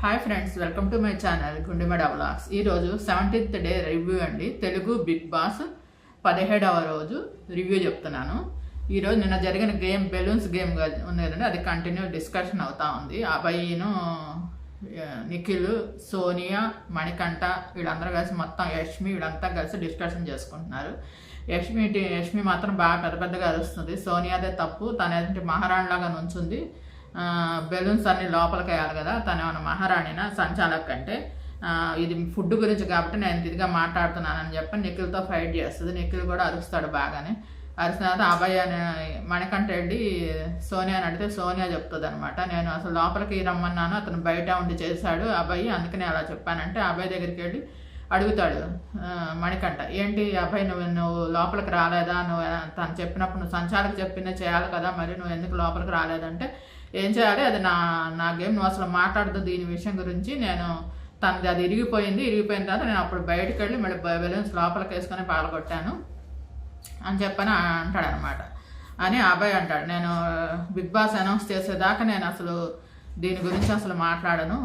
Hi friends, welcome to my channel గుండెమడ vlogs. ఈరోజు 17th day review అండి. Telugu big boss 17వ రోజు review చెప్తున్నాను. ఈరోజు నిన్న జరిగిన గేమ్ బెలూన్స్ గేమ్ ఉంది కదండి, అది కంటిన్యూ డిస్కషన్ అవుతా ఉంది. అభయ్ను, నిఖిల్, సోనియా, మణికంఠ వీళ్ళందరూ కలిసి మొత్తం యష్మి వీళ్ళంతా కలిసి డిస్కషన్ చేసుకుంటున్నారు. యష్మి మాత్రం బాగా పెద్దగా అరుస్తుంది. సోనియాదే తప్పు, తనేంటి మహారాణిలాగా నుంచుంది. బెలూన్స్ అన్ని లోపలికి వేయాలి కదా, తను ఏమైనా మహారాణినా సంచాలక్ కంటే, ఇది ఫుడ్ గురించి కాబట్టి నేను ఇదిగా మాట్లాడుతున్నానని చెప్పి నిఖిల్తో ఫైట్ చేస్తుంది. నిఖిల్ కూడా అరుస్తాడు బాగానే. అరిసిన తర్వాత అభయ్ అని మణికంఠ వెళ్ళి సోనియాని అడిగితే సోనియా చెప్తుంది అనమాట, నేను అసలు లోపలికి రమ్మన్నాను, అతను బయట ఉండి చేశాడు అభయ్, అందుకనే అలా చెప్పానంటే అభయ్ దగ్గరికి వెళ్ళి అడుగుతాడు మణికంఠ, ఏంటి అభయ్ నువ్వు లోపలికి రాలేదా, నువ్వు తను చెప్పినప్పుడు నువ్వు సంచాలకు చెప్పిందే చేయాలి కదా, మరి నువ్వు ఎందుకు లోపలికి రాలేదంటే ఏం చేయాలి, అది నా గేమ్, నువ్వు అసలు మాట్లాడదు దీని విషయం గురించి, నేను తనది అది ఇరిగిపోయిన తర్వాత నేను అప్పుడు బయటకు వెళ్ళి మళ్ళీ బెలూన్స్ లోపలికి వేసుకొని పాల్గొట్టాను అని చెప్పని అంటాడనమాట. అని అభయ్ అంటాడు, నేను బిగ్ బాస్ అనౌన్స్ చేసేదాకా నేను అసలు దీని గురించి అసలు మాట్లాడను,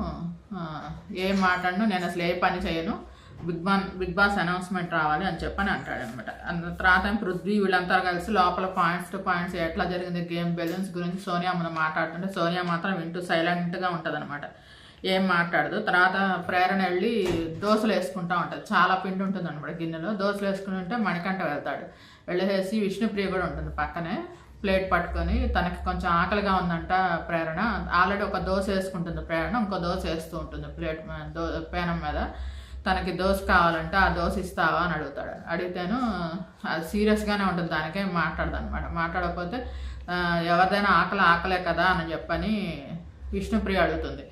ఏం మాట్లాడను, నేను అసలు ఏ పని చేయను, బిగ్ బాస్ అనౌన్స్మెంట్ రావాలి అని చెప్పని అంటాడనమాట. తర్వాత పృథ్వీ వీళ్ళంతా కలిసి లోపల పాయింట్స్ టు పాయింట్స్ ఎట్లా జరిగింది గేమ్ బెలూన్స్ గురించి సోనియా మనం మాట్లాడుతుంటే సోనియా మాత్రం వింటూ సైలెంట్గా ఉంటుంది అనమాట, ఏం మాట్లాడదు. తర్వాత ప్రేరణ వెళ్ళి దోశలు వేసుకుంటూ ఉంటుంది, చాలా పిండి ఉంటుంది అనమాట గిన్నెలో. దోశలు వేసుకుని ఉంటే మణికంఠ వెళ్తాడు, వెళ్ళేసి విష్ణుప్రియ కూడా ఉంటుంది పక్కనే ప్లేట్ పట్టుకొని, తనకి కొంచెం ఆకలిగా ఉందంట ప్రేరణ, ఆల్రెడీ ఒక దోశ వేసుకుంటుంది ప్రేరణ, ఇంకో దోశ వేస్తూ ఉంటుంది ప్లేట్ పేనం మీద. తనకి దోశ కావాలంటే ఆ దోశ ఇస్తావా అని అడుగుతాడు. అడిగితేను అది సీరియస్గానే ఉంటుంది, దానికే మాట్లాడదు అనమాట. మాట్లాడకపోతే ఎవరిదైనా ఆకలే కదా అని చెప్పని విష్ణుప్రియ అడుగుతుంది,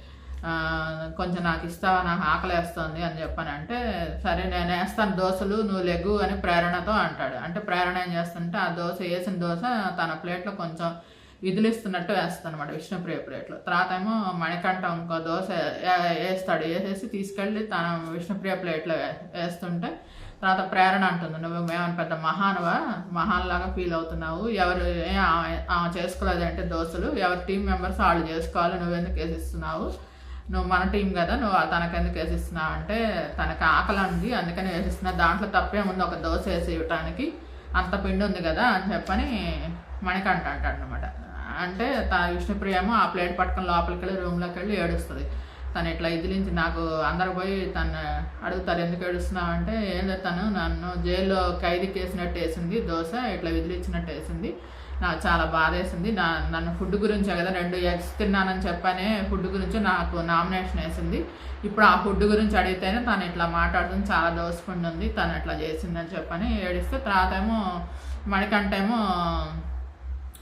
కొంచెం నాకు ఇస్తావా, నాకు ఆకలి వేస్తుంది అని చెప్పని అంటే, సరే నేను వేస్తాను దోశలు, నువ్వు లెగ్గు అని ప్రేరణతో అంటాడు. అంటే ప్రేరణ ఏం చేస్తుంటే ఆ దోశ వేసిన దోశ తన ప్లేట్లో కొంచెం విధులిస్తున్నట్టు వేస్తుంది అనమాట విష్ణుప్రియ ప్లేట్లో. తర్వాత ఏమో మణికంఠ ఇంకో దోశ వేస్తాడు, వేసేసి తీసుకెళ్ళి తన విష్ణుప్రియ ప్లేట్లో వేస్తుంటే తర్వాత ప్రేరణ అంటుంది, నువ్వు మేమని పెద్ద మహాన్లాగా ఫీల్ అవుతున్నావు, ఎవరు ఆమె చేసుకోలేదంటే దోశలు, ఎవరి టీం మెంబర్స్ వాళ్ళు చేసుకోవాలి, నువ్వెందుకు వేసిస్తున్నావు, నువ్వు మన టీం కదా, నువ్వు తనకెందుకు వేసిస్తున్నావు అంటే తనకు ఆకలి ఉంది అందుకని వేసిస్తున్నా, దాంట్లో తప్పేముంది ఒక దోశ వేసి ఇవ్వటానికి, అంత పిండి ఉంది కదా అని చెప్పని మణికంఠ అంటాడు అనమాట. అంటే విష్ణుప్రియ ఏమో ఆ ప్లేట్ పట్టుకొని లోపలికి వెళ్ళి రూమ్లోకి వెళ్ళి ఏడుస్తుంది. తను ఇట్లా ఇదిలించి నాకు అందరు పోయి తను అడుగుతారు ఎందుకు ఏడుస్తున్నావు అంటే, ఏం లేదు తను నన్ను జైల్లో ఖైదీకి వేసినట్టు వేసింది దోశ, ఇట్లా విదిలించినట్టు వేసింది, నాకు చాలా బాధ వేసింది, నన్ను ఫుడ్ గురించే కదా 2 eggs తిన్నానని చెప్పనే ఫుడ్ గురించి నాకు నామినేషన్ వేసింది, ఇప్పుడు ఆ ఫుడ్ గురించి అడిగితేనే తను ఇట్లా మాట్లాడుతుంది, చాలా దోసుకుండి ఉంది, తను ఇట్లా చేసిందని చెప్పని ఏడిస్తే, తర్వాత ఏమో మణికంఠ ఏమో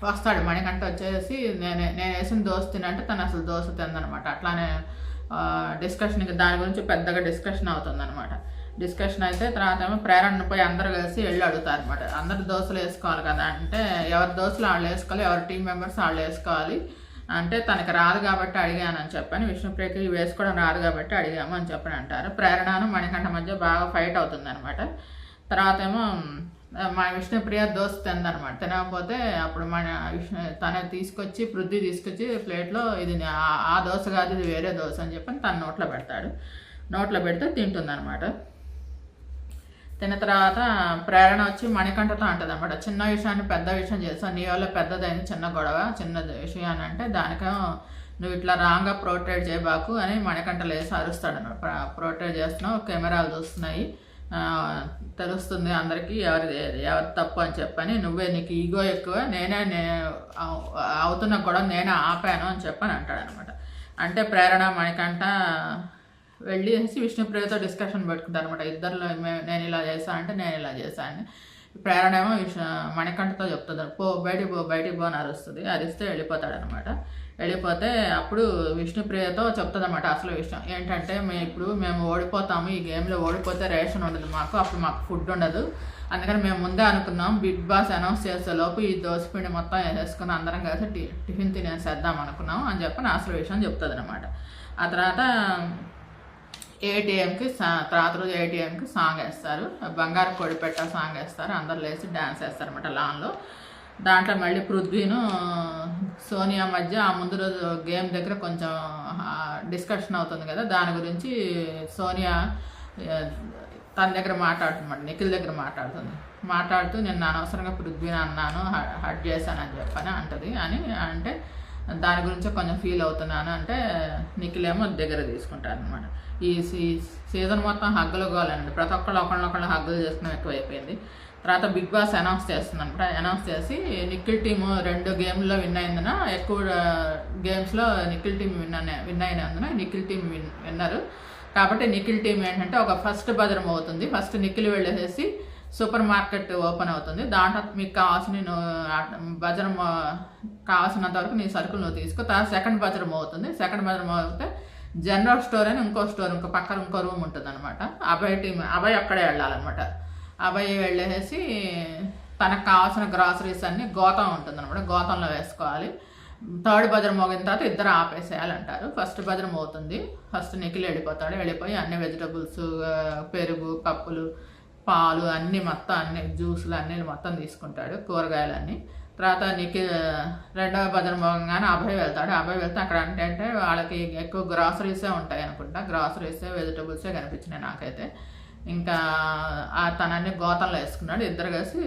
వస్తాడు. మణికంఠ వచ్చేసి నేను వేసిన దోశ తినంటే తను అసలు దోశ తిందనమాట. అట్లానే డిస్కషన్ దాని గురించి పెద్దగా డిస్కషన్ అవుతుంది అనమాట. డిస్కషన్ అయితే తర్వాత ఏమో ప్రేరణ పోయి అందరు కలిసి వెళ్ళి అడుగుతారు అనమాట, అందరు దోశలు వేసుకోవాలి కదా అంటే, ఎవరి దోశలు వాళ్ళు వేసుకోవాలి, ఎవరి టీం మెంబర్స్ వాళ్ళు వేసుకోవాలి అంటే, తనకి రాదు కాబట్టి అడిగానని చెప్పని, విష్ణుప్రియకి వేసుకోవడం రాదు కాబట్టి అడిగాము అని చెప్పని అంటారు. ప్రేరణను మణికంఠ మధ్య బాగా ఫైట్ అవుతుంది అనమాట. తర్వాత ఏమో మా విష్ణుప్రియ దోశ తిందనమాట, తినకపోతే అప్పుడు తనే పృథ్వీ తీసుకొచ్చి ప్లేట్లో ఇది ఆ దోశ కాదు ఇది వేరే దోశ అని చెప్పని తన నోట్లో పెడతాడు. నోట్లో పెడితే తింటుందన్నమాట. తిన్న తర్వాత ప్రేరణ వచ్చి మణికంఠతో అంటుంది అనమాట, చిన్న విషయాన్ని పెద్ద విషయం చేస్తావు, నీ వల్ల పెద్దదైంది చిన్న గొడవ, చిన్న విషయాన్ని అంటే దానికేమో నువ్వు ఇట్లా రాంగ్గా పోర్ట్రేట్ చేయబాకు అని మణికంఠ లేసి అరుస్తాడు అనమాట. పోర్ట్రేట్ చేస్తున్నావు, కెమెరాలు చూస్తున్నాయి, తెలుస్తుంది అందరికీ ఎవరి తప్పు అని చెప్పని, నీకు ఈగో ఎక్కువ, నేనే అవుతున్న గొడవ నేనే ఆపాను అని చెప్పని అంటాడు అనమాట. అంటే ప్రేరణ మణికంఠ వెళ్ళి విష్ణుప్రియతో డిస్కషన్ పెట్టుకుంటారు అనమాట. ఇద్దరు నేను ఇలా చేశాను అంటే నేను ఇలా చేశాను. ప్రేరణ ఏమో మణికంఠతో చెప్తుంది, బయటికి పో అని అరిస్తే వెళ్ళిపోతాడు అనమాట. వెళ్ళిపోతే అప్పుడు విష్ణుప్రియతో చెప్తుంది అనమాట అసలు విషయం ఏంటంటే, మేము ఓడిపోతాము, ఈ గేమ్లో ఓడిపోతే రేషన్ ఉండదు మాకు, అప్పుడు మాకు ఫుడ్ ఉండదు, అందుకని మేము ముందే అనుకున్నాం బిగ్ బాస్ అనౌన్స్ చేసేలోపు ఈ దోశపిండి మొత్తం వేసుకుని అందరం కలిసి టిఫిన్ తినేసేద్దాం అనుకున్నాం అని చెప్పి అసలు విషయం చెప్తుంది అనమాట. ఆ తర్వాత 8 AM తర్వాత రోజు 8 AM సాంగ్ వేస్తారు, బంగారు కోడిపెట్ట సాంగ్ వేస్తారు, అందరు లేచి డ్యాన్స్ వేస్తారు అనమాట లాన్లో. దాంట్లో మళ్ళీ పృథ్వీను సోనియా మధ్య ఆ ముందు రోజు గేమ్ దగ్గర కొంచెం డిస్కషన్ అవుతుంది కదా, దాని గురించి సోనియా తన దగ్గర మాట్లాడుతుందన్నమాట, నిఖిల్ దగ్గర మాట్లాడుతూ నేను అనవసరంగా పృథ్వీని అన్నాను, హట్ చేశానని చెప్పని అంటది అని అంటే దాని గురించి కొంచెం ఫీల్ అవుతున్నాను అంటే నిఖిల్ ఏమో దగ్గర తీసుకుంటారు అనమాట. ఈ సీజన్ మొత్తం హగ్గులు గోలండి, ప్రతి ఒక్కళ్ళు ఒకళ్ళనొకళ్ళు హగ్గులు చేసుకుని ఎక్కువైపోయింది. తర్వాత బిగ్ బాస్ అనౌన్స్ చేస్తుంది అనమాట. అనౌన్స్ చేసి నిఖిల్ టీము 2 గేమ్లో విన్ అయినందున, ఎక్కువ గేమ్స్లో నిఖిల్ టీం విన్ అయినందున నిఖిల్ టీం విన్నరు. కాబట్టి నిఖిల్ టీం ఏంటంటే ఒక ఫస్ట్ భద్రం అవుతుంది. ఫస్ట్ నిఖిల్ వెళ్ళేసి సూపర్ మార్కెట్ ఓపెన్ అవుతుంది. దాంట్లో మీకు కావాల్సిన భద్రం కావాల్సినంత వరకు నీ సరుకులు నువ్వు తీసుకో. తర్వాత సెకండ్ భద్రం అవుతుంది. సెకండ్ భద్రం అవుతే జనరల్ స్టోర్ అని ఇంకో స్టోర్, పక్కన ఇంకో రూమ్ ఉంటుంది అనమాట. అభయ్ అక్కడే వెళ్ళాలన్నమాట. అభయ్ వెళ్ళేసి తనకు కావాల్సిన గ్రాసరీస్ అన్ని గోతం ఉంటుంది అనమాట, గోతంలో వేసుకోవాలి. థర్డ్ భద్రం మోగిన తర్వాత ఇద్దరు ఆపేసేయాలంటారు. ఫస్ట్ భద్రం అవుతుంది. ఫస్ట్ నిఖిల్ వెళ్ళిపోయి అన్ని వెజిటబుల్స్, పెరుగు, పప్పులు, పాలు అన్నీ మొత్తం అన్ని జ్యూసులు అన్నీ మొత్తం తీసుకుంటాడు, కూరగాయలన్నీ. తర్వాత నిఖిల్ రెండవ భద్రం మోగంగానే అభయ్ వెళ్తాడు. అభయ్ వెళ్తే అక్కడ అంటే వాళ్ళకి ఎక్కువ గ్రాసరీసే ఉంటాయి అనుకుంటా, గ్రాసరీసే వెజిటబుల్సే కనిపించినాయి నాకైతే. ఇంకా తనన్ని గోతంలో వేసుకున్నాడు. ఇద్దరు కలిసి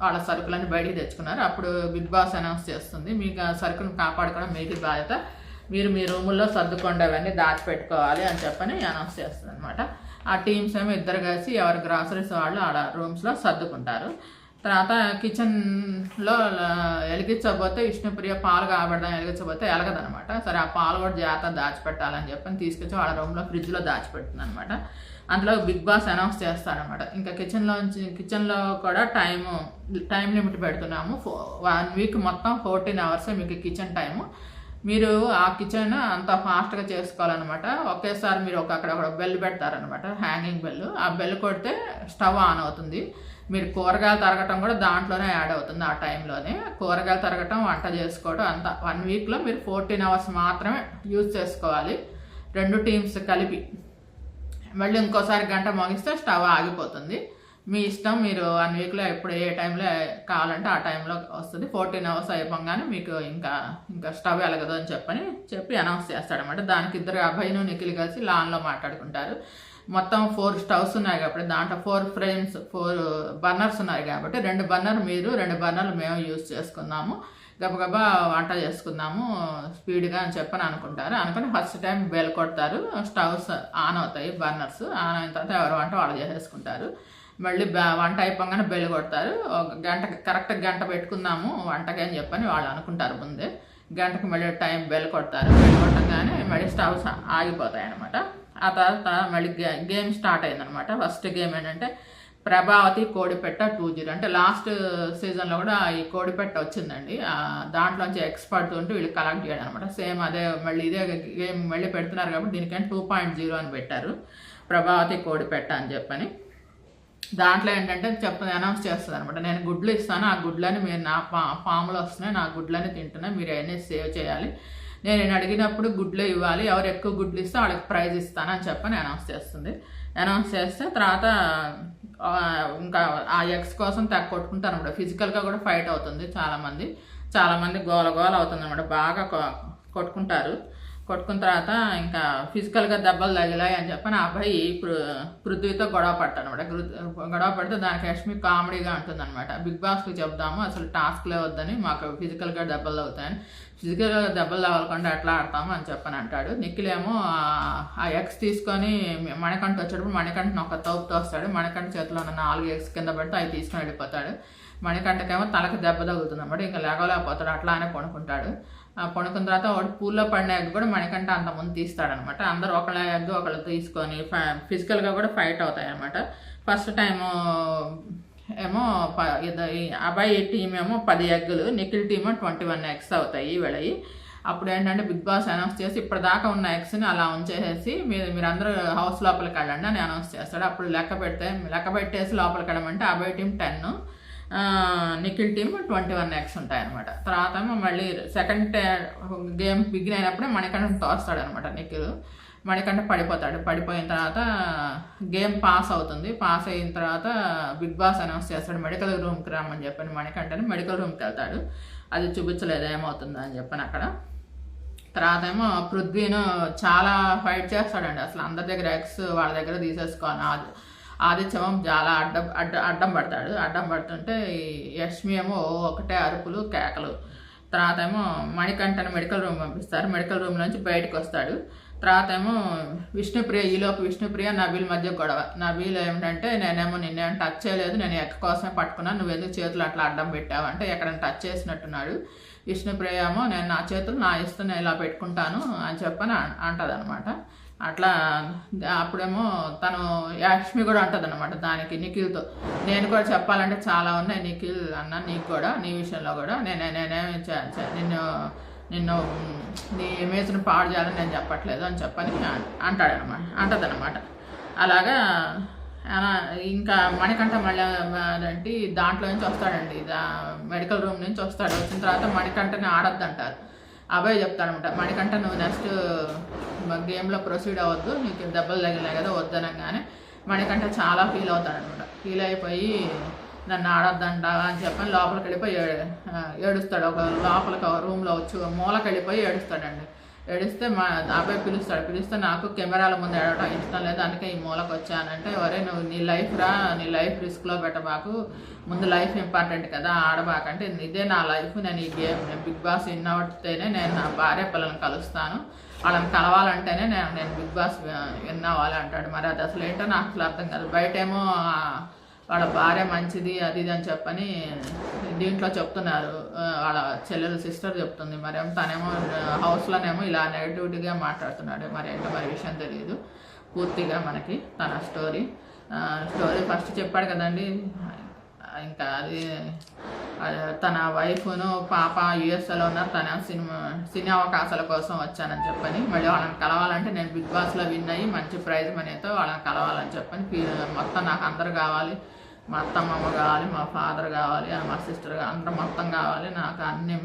వాళ్ళ సరుకులన్నీ బయటికి తెచ్చుకున్నారు. అప్పుడు బిగ్ బాస్ అనౌన్స్ చేస్తుంది, మీకు ఆ సరుకును కాపాడుకోవడం మీకు బాధ్యత, మీరు మీ రూముల్లో సర్దుకోండి, అవన్నీ దాచిపెట్టుకోవాలి అని చెప్పని అనౌన్స్ చేస్తుంది అనమాట. ఆ టీమ్స్ ఏమో ఇద్దరు కలిసి ఎవరి గ్రాసరీస్ వాళ్ళు ఆడ రూమ్స్లో సర్దుకుంటారు. తర్వాత కిచెన్లో వెలిగించబోతే విష్ణుప్రియ పాలు కాబడదాం వెలిగించబోతే ఎలగదనమాట. సరే ఆ పాలు కూడా జాగ్రత్త దాచిపెట్టాలని చెప్పని తీసుకొచ్చి వాళ్ళ రూమ్లో ఫ్రిడ్జ్లో దాచిపెడుతుంది అనమాట. అందులో బిగ్ బాస్ అనౌన్స్ చేస్తారనమాట. ఇంకా కిచెన్లో కూడా టైం లిమిట్ పెడుతున్నాము. 1 వీక్ మొత్తం 14 hours మీకు కిచెన్ టైము. మీరు ఆ కిచెన్ అంత ఫాస్ట్గా చేసుకోవాలన్నమాట. ఒకేసారి మీరు అక్కడ బెల్ పెడతారనమాట, హ్యాంగింగ్ బెల్. ఆ బెల్ కొడితే స్టవ్ ఆన్ అవుతుంది. మీరు కూరగాయలు తరగటం కూడా దాంట్లోనే యాడ్ అవుతుంది. ఆ టైంలోనే కూరగాయలు తరగటం, వంట చేసుకోవడం అంతా 1 వీక్లో మీరు 14 hours మాత్రమే యూజ్ చేసుకోవాలి, 2 టీమ్స్ కలిపి. మళ్ళీ ఇంకోసారి గంట మోగిస్తే స్టవ్ ఆగిపోతుంది. మీ ఇష్టం, మీరు 1 వీక్లో ఎప్పుడు ఏ టైంలో కావాలంటే ఆ టైంలో వస్తుంది. 14 hours అయిపోగానే మీకు ఇంకా స్టవ్ వెలగదు అని చెప్పి అనౌన్స్ చేస్తాడనమాట. దానికి ఇద్దరు అభయ్ను నిఖిల్ కలిసి లాన్లో మాట్లాడుకుంటారు. మొత్తం 4 స్టవ్స్ ఉన్నాయి కాబట్టి దాంట్లో 4 ఫ్రేమ్స్ 4 బర్నర్స్ ఉన్నాయి కాబట్టి 2 బర్నర్ మీరు 2 బర్నర్లు మేము యూజ్ చేసుకుందాము, గబగబా వంట చేసుకుందాము స్పీడ్గా అని చెప్పని అనుకుని ఫస్ట్ టైం బెల్ కొడతారు. స్టవ్స్ ఆన్ అవుతాయి, బర్నర్స్ ఆన్ అయిన తర్వాత ఎవరు వంట వాళ్ళు చేసేసుకుంటారు. మళ్ళీ వంట అయిపోగానే బెల్ కొడతారు. కరెక్ట్ గంట పెట్టుకుందాము వంటకి అని చెప్పని వాళ్ళు అనుకుంటారు ముందే. గంటకు మళ్ళీ టైం బెల్ కొడతారు. బెల్ కొట్టగానే మళ్ళీ స్టవ్స్ ఆగిపోతాయి అనమాట. ఆ తర్వాత మళ్ళీ గేమ్ స్టార్ట్ అయిందనమాట. ఫస్ట్ గేమ్ ఏంటంటే ప్రభావతి కోడిపెట్ట 2-0. అంటే లాస్ట్ సీజన్లో కూడా ఈ కోడిపెట్ట వచ్చిందండి. దాంట్లోంచి ఎక్స్పర్ట్ ఉంటే వీళ్ళు కలెక్ట్ చేయడం అనమాట. సేమ్ అదే మళ్ళీ ఇదే గేమ్ మళ్ళీ పెడుతున్నారు కాబట్టి దీనికంటే 2.0 అని పెట్టారు, ప్రభావతి కోడిపెట్ట అని చెప్పని. దాంట్లో ఏంటంటే అనౌన్స్ చేస్తుంది అనమాట, నేను గుడ్లు ఇస్తాను, ఆ గుడ్లని మీరు నా ఫామ్లో వస్తున్నాయి, నా గుడ్లని తింటున్నాయి, మీరు అవన్నీ సేవ్ చేయాలి, నేను అడిగినప్పుడు గుడ్లు ఇవ్వాలి, ఎవరు ఎక్కువ గుడ్లు ఇస్తే వాళ్ళకి ప్రైజ్ ఇస్తాను అని చెప్పని అనౌన్స్ చేస్తుంది. అనౌన్స్ చేస్తే తర్వాత ఇంకా ఆ ఎగ్స్ కోసం కొట్టుకుంటారు అనమాట. ఫిజికల్గా కూడా ఫైట్ అవుతుంది. చాలామంది గోల అవుతుంది అనమాట, బాగా కొట్టుకుంటారు. కొట్టుకున్న తర్వాత ఇంకా ఫిజికల్గా దెబ్బలు తగిలాయి అని చెప్పని ఆ అబ్బాయి పృథ్వీతో గొడవ పడతాడు అనమాట. గొడవ పడితే దానికి యష్మి కామెడీగా ఉంటుంది అనమాట, బిగ్ బాస్కి చెప్దాము అసలు టాస్క్లే వద్దని, మాకు ఫిజికల్గా దెబ్బలు అవుతాయని, ఫిజికల్గా దెబ్బలు తగలకుండా ఎట్లా ఆడతాము అని చెప్పని అంటాడు. నిఖిల్ ఏమో ఆ ఎగ్స్ తీసుకొని మణికంఠ వచ్చేటప్పుడు మణికంఠను ఒక తోపు తోస్తాడు. మణికంఠ చేతిలో ఉన్న 4 eggs కింద పెడితే అవి తీసుకొని వెళ్ళిపోతాడు. మణికంఠకేమో తలకి దెబ్బ తగులుతుంది అనమాట. ఇంకా లేకపోతాడు, అట్లానే పడుకుంటాడు. పడుకున్న తర్వాత వాడు పూల్లో పడిన ఎగ్ కూడా మణికంఠ అంత ముందు తీస్తాడనమాట. అందరూ ఒకళ్ళ ఎగ్ ఒకళ్ళు తీసుకొని ఫిజికల్గా కూడా ఫైట్ అవుతాయి అనమాట. ఫస్ట్ టైము ఏమో అబ్బాయి టీం ఏమో 10 ఎగ్గులు, నిఖిల్ టీమో 21 eggs అవుతాయి వీళ్ళవి. అప్పుడు ఏంటంటే బిగ్ బాస్ అనౌన్స్ చేసి ఇప్పటిదాకా ఉన్న ఎగ్స్ని అలా ఉంచేసేసి మీరందరూ హౌస్ లోపలికి వెళ్ళండి అని అనౌన్స్ చేస్తాడు. అప్పుడు లెక్క పెట్టేసి లోపలికి వెళ్ళమంటే అబ్బాయి టీం 10, నిఖిల్ టీమ్ 21x ఉంటాయన్నమాట. తర్వాత ఏమో మళ్ళీ సెకండ్ గేమ్ బిగిన్ అయినప్పుడే మణికంఠను తోస్తాడు అనమాట నిఖిల్. మణికంఠ పడిపోయిన తర్వాత గేమ్ పాస్ అవుతుంది. పాస్ అయిన తర్వాత బిగ్ బాస్ అనౌన్స్ చేస్తాడు మెడికల్ రూమ్కి రమ్మని చెప్పని మణికంఠని మెడికల్ రూమ్కి వెళ్తాడు. అది చూపించలేదు ఏమవుతుందో అని చెప్పని అక్కడ. తర్వాత ఏమో పృథ్వీను చాలా ఫైట్ చేస్తాడండి. అసలు అందరి దగ్గర ఎగ్స్ వాళ్ళ దగ్గర తీసేసుకోవాలి. ఆదిత్యం చాలా అడ్డం పడుతుంటే ఈ యష్మి ఏమో ఒకటే అరుపులు కేకలు. తర్వాత ఏమో మణికంఠని మెడికల్ రూమ్ పంపిస్తారు. మెడికల్ రూమ్ నుంచి బయటకు వస్తాడు. తర్వాత ఏమో విష్ణుప్రియ నబీల్ మధ్య గొడవ. నబీల్ ఏమిటంటే నేనేమో నిన్నేం టచ్ చేయలేదు, నేను ఎక్క కోసమే పట్టుకున్నాను, నువ్వెందుకు చేతులు అట్లా అడ్డం పెట్టావు అంటే ఎక్కడైనా టచ్ చేసినట్టున్నాడు. విష్ణుప్రియ ఏమో నేను నా చేతులు నా ఇష్టం నేను ఇలా పెట్టుకుంటాను అని చెప్పని అంటది అనమాట. అట్లా అప్పుడేమో తను యష్మి కూడా అంటది అనమాట దానికి నిఖిల్తో, నేను కూడా చెప్పాలంటే చాలా ఉన్నాయి నిఖిల్ అన్న, నీకు కూడా నీ విషయంలో కూడా నేనేమి నిన్ను నీ ఇమేజ్ని పాడు చేయాలని నేను చెప్పట్లేదు అని చెప్పని అంటదనమాట. అలాగా ఇంకా మణికంఠ మళ్ళీ అంటే దాంట్లో నుంచి వస్తాడండి, మెడికల్ రూమ్ నుంచి వస్తాడు. వచ్చిన తర్వాత మణికంఠని ఆడొద్దంటారు. అభయ్ చెప్తాడనమాట, మణికంఠ నువ్వు నెక్స్ట్ గేమ్లో ప్రొసీడ్ అవ్వద్దు, నీకు దెబ్బలు తగిలినాయి కదా వద్దనగానే మణికంఠ చాలా ఫీల్ అవుతాడనమాట. ఫీల్ అయిపోయి నన్ను ఆడొద్దంటావా అని చెప్పని లోపలికి వెళ్ళిపోయి ఏడుస్తాడు. ఒక లోపలికి రూమ్లో వచ్చి మూలకి వెళ్ళిపోయి ఏడుస్తాడండి. ఏడిస్తే అబ్బాయి పిలిస్తే నాకు కెమెరాల ముందు ఏడవటం ఇష్టం లేదు, అందుకే ఈ మూలకు వచ్చానంటే, ఒరే నువ్వు నీ లైఫ్ రిస్క్లో పెట్టబాకు, ముందు లైఫ్ ఇంపార్టెంట్ కదా, ఆడబాకంటే ఇదే నా లైఫ్, నేను ఈ గేమ్ బిగ్ బాస్ విన్ అవుతేనే నేను నా భార్య పిల్లల్ని కలుస్తాను, వాళ్ళని కలవాలంటేనే నేను బిగ్ బాస్ విన్ అవ్వాలి అంటాడు. మరి అది అసలు ఏంటో నాకు అసలు అర్థం కాదు. బయటేమో వాళ్ళ భార్య మంచిది అది ఇది అని చెప్పని దీంట్లో చెప్తున్నారు, వాళ్ళ చెల్లెలు సిస్టర్ చెప్తుంది. మరేమో తనేమో హౌస్లోనేమో ఇలా నెగిటివిటీగా మాట్లాడుతున్నాడు. మరేంటో మరి విషయం తెలియదు పూర్తిగా మనకి. తన స్టోరీ ఫస్ట్ చెప్పాడు కదండి. ఇంకా అది తన వైఫ్ను పాప యుఎస్ఏలో ఉన్నారు, తన సినీ అవకాశాల కోసం వచ్చానని చెప్పని, మళ్ళీ వాళ్ళని కలవాలంటే నేను బిగ్ బాస్లో విన్ అయ్యి మంచి ప్రైజ్ మనీతో వాళ్ళని కలవాలని చెప్పని మొత్తం నాకు అందరు కావాలి, మా అత్తమ్మ కావాలి, మా ఫాదర్ కావాలి, మా సిస్టర్ అందరూ మొత్తం కావాలి, నాకు అన్ని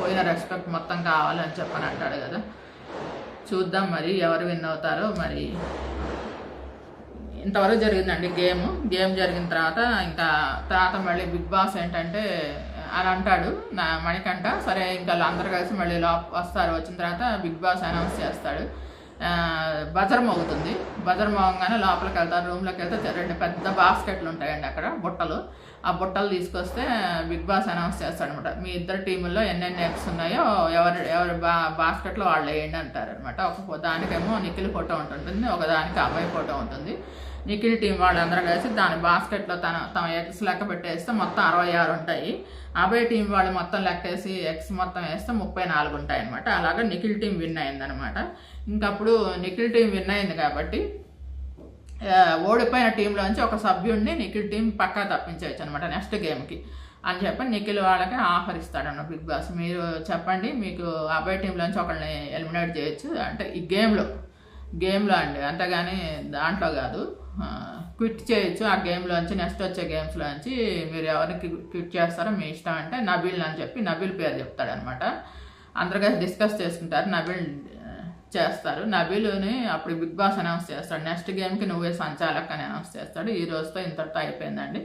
పోయిన రెస్పెక్ట్ మొత్తం కావాలి అని చెప్పని అంటాడు కదా. చూద్దాం మరి ఎవరు విన్ అవుతారో. మరి ఇంతవరకు జరిగిందండి గేమ్ జరిగిన తర్వాత మళ్ళీ బిగ్ బాస్ ఏంటంటే అని అంటాడు మణికంఠ. సరే ఇంకా అందరు కలిసి మళ్ళీ వస్తారు. వచ్చిన తర్వాత బిగ్ బాస్ అనౌన్స్ చేస్తాడు. బజర్ మోగుతుంది. బజర్ మోగంగానే లోపలికి వెళ్తారు. రూమ్లోకి వెళ్తే 2 పెద్ద బాస్కెట్లు ఉంటాయండి అక్కడ, బుట్టలు. ఆ బుట్టలు తీసుకొస్తే బిగ్ బాస్ అనౌన్స్ చేస్తాడనమాట, మీ ఇద్దరు టీముల్లో ఎన్నెన్ని ఎగ్స్ ఉన్నాయో ఎవరి బాస్కెట్లో వాళ్ళు వేయండి అంటారనమాట. ఒక దానికేమో నిఖిల్ ఫోటో ఉంటుంది, ఒక దానికి అబ్బాయి ఫోటో ఉంటుంది. నిఖిల్ టీం వాళ్ళందరూ కలిసి దాని బాస్కెట్లో తమ ఎగ్స్ లెక్క పెట్టేస్తే మొత్తం 66 ఉంటాయి. అబ్బాయి టీం వాళ్ళు మొత్తం లెక్కేసి ఎగ్స్ మొత్తం వేస్తే 34 ఉంటాయి అనమాట. అలాగే నిఖిల్ టీం విన్ అయిందనమాట. ఇంకప్పుడు నిఖిల్ టీం విన్ అయింది కాబట్టి ఓడిపోయిన టీంలోంచి ఒక సభ్యుడిని నిఖిల్ టీం పక్కా తప్పించవచ్చు అనమాట నెక్స్ట్ గేమ్కి అని చెప్పి నిఖిల్ వాళ్ళకి ఆఫర్ ఇస్తాడన్న బిగ్ బాస్. మీరు చెప్పండి, మీకు అబ్బాయి టీంలోంచి ఒకరిని ఎలిమినేట్ చేయొచ్చు అంటే ఈ గేమ్లో అండి, అంతేగాని దాంట్లో కాదు, క్విట్ చేయొచ్చు ఆ గేమ్లోంచి. నెక్స్ట్ వచ్చే గేమ్స్లోంచి మీరు ఎవరికి క్విట్ చేస్తారో మీ ఇష్టం అంటే నబీల్ అని చెప్పి నబీల్ పేరు చెప్తాడనమాట. అందరు కలిసి డిస్కస్ చేసుకుంటారు, నబీల్ చేస్తారు. నబీలుని అప్పుడు బిగ్ బాస్ అనౌన్స్ చేస్తాడు, నెక్స్ట్ గేమ్కి నువ్వే సంచాలక్ అని అనౌన్స్ చేస్తాడు. ఈ రోజుతో ఇంతటితో అయిపోయిందండి.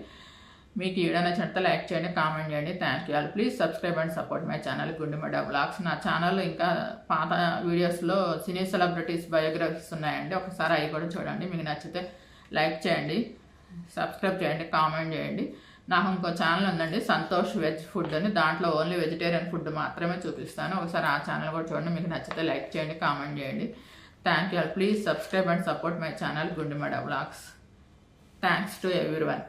మీకు ఈ వీడియో నచ్చినట్లయితే లైక్ చేయండి, కామెంట్ చేయండి. Thank you all. Please subscribe and support my channel గుండెమడ vlogs. నా ఛానల్లో ఇంకా పాత వీడియోస్లో సినీ సెలబ్రిటీస్ బయోగ్రఫీస్ ఉన్నాయండి, ఒకసారి అవి కూడా చూడండి. మీకు నచ్చితే లైక్ చేయండి, సబ్స్క్రైబ్ చేయండి, కామెంట్ చేయండి. నాకు ఇంకో ఛానల్ ఉందండి, సంతోష్ వెజ్ ఫుడ్ అని, దాంట్లో ఓన్లీ వెజిటేరియన్ ఫుడ్ మాత్రమే చూపిస్తాను. ఒకసారి ఆ ఛానల్ కూడా చూడండి. మీకు నచ్చితే లైక్ చేయండి, కామెంట్ చేయండి. Thank you all. Please subscribe and support my channel గుండెమడ vlogs. Thanks to everyone.